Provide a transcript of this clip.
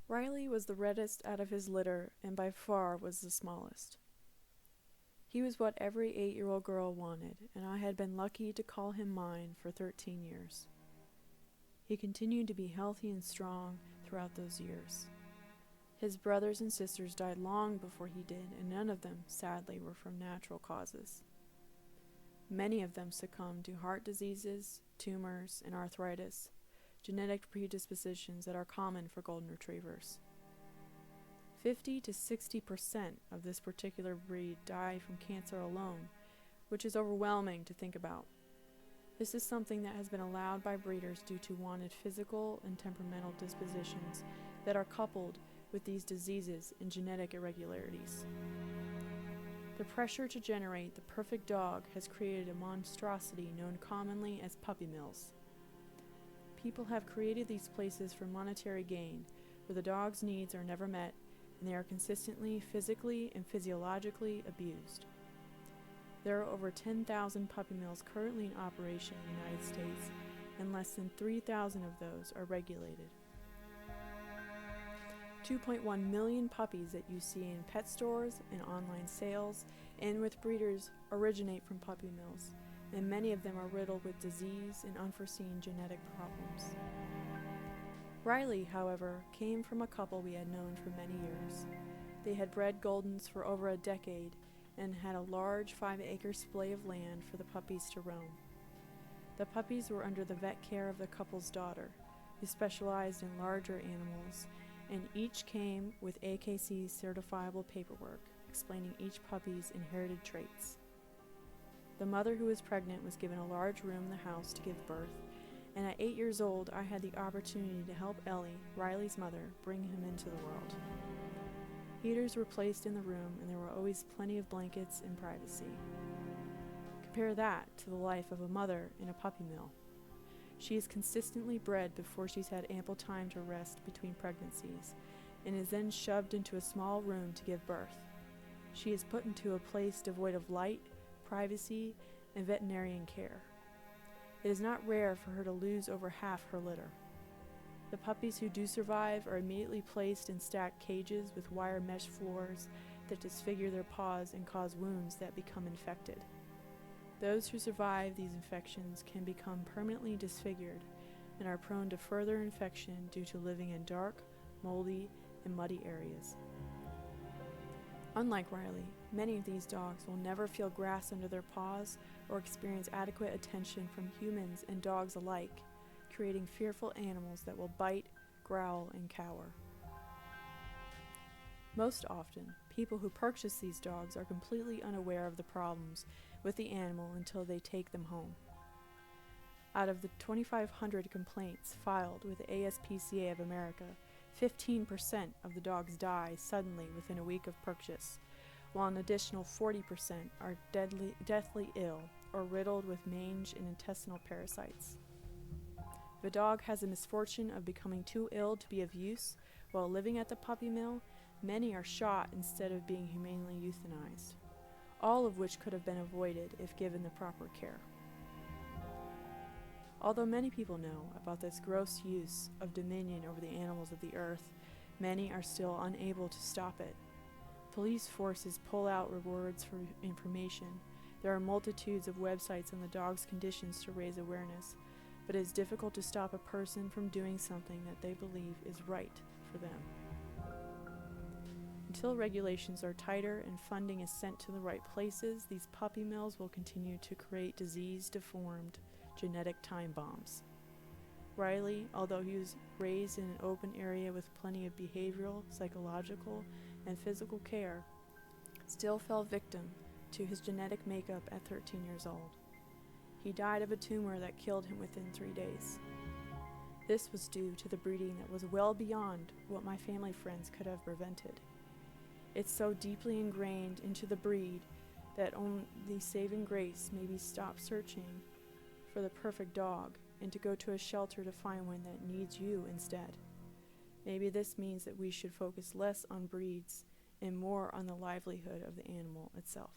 Riley was the reddest out of his litter and by far was the smallest. He was what every 8-year-old girl wanted, and I had been lucky to call him mine for 13 years. He continued to be healthy and strong throughout those years. His brothers and sisters died long before he did, and none of them, sadly, were from natural causes. Many of them succumbed to heart diseases, tumors, and arthritis, genetic predispositions that are common for golden retrievers. 50 to 60% of this particular breed die from cancer alone, which is overwhelming to think about. This is something that has been allowed by breeders due to wanted physical and temperamental dispositions that are coupled with these diseases and genetic irregularities. The pressure to generate the perfect dog has created a monstrosity known commonly as puppy mills. People have created these places for monetary gain, where the dog's needs are never met and they are consistently physically and physiologically abused. There are over 10,000 puppy mills currently in operation in the United States, and less than 3,000 of those are regulated. 2.1 million puppies that you see in pet stores and online sales and with breeders originate from puppy mills, and many of them are riddled with disease and unforeseen genetic problems. Riley, however, came from a couple we had known for many years. They had bred Goldens for over a decade and had a large 5-acre splay of land for the puppies to roam. The puppies were under the vet care of the couple's daughter, who specialized in larger animals, and each came with AKC certifiable paperwork explaining each puppy's inherited traits. The mother who was pregnant was given a large room in the house to give birth, and at 8 years old I had the opportunity to help Ellie, Riley's mother, bring him into the world. Heaters were placed in the room and there were always plenty of blankets and privacy. Compare that to the life of a mother in a puppy mill. She is consistently bred before she's had ample time to rest between pregnancies, and is then shoved into a small room to give birth. She is put into a place devoid of light, privacy, and veterinarian care. It is not rare for her to lose over half her litter. The puppies who do survive are immediately placed in stacked cages with wire mesh floors that disfigure their paws and cause wounds that become infected. Those who survive these infections can become permanently disfigured and are prone to further infection due to living in dark, moldy, and muddy areas. Unlike Riley, many of these dogs will never feel grass under their paws or experience adequate attention from humans and dogs alike, creating fearful animals that will bite, growl, and cower. Most often, people who purchase these dogs are completely unaware of the problems with the animal until they take them home. Out of the 2,500 complaints filed with the ASPCA of America, 15% of the dogs die suddenly within a week of purchase, while an additional 40% are deathly ill or riddled with mange and intestinal parasites. If a dog has the misfortune of becoming too ill to be of use while living at the puppy mill, many are shot instead of being humanely euthanized, all of which could have been avoided if given the proper care. Although many people know about this gross use of dominion over the animals of the earth, many are still unable to stop it. Police forces pull out rewards for information. There are multitudes of websites on the dog's conditions to raise awareness, but it is difficult to stop a person from doing something that they believe is right for them. Until regulations are tighter and funding is sent to the right places, these puppy mills will continue to create disease-deformed genetic time bombs. Riley, although he was raised in an open area with plenty of behavioral, psychological, and physical care, still fell victim to his genetic makeup at 13 years old. He died of a tumor that killed him within 3 days. This was due to the breeding that was well beyond what my family friends could have prevented. It's so deeply ingrained into the breed that only saving grace may be stop searching for the perfect dog and to go to a shelter to find one that needs you instead. Maybe this means that we should focus less on breeds and more on the livelihood of the animal itself.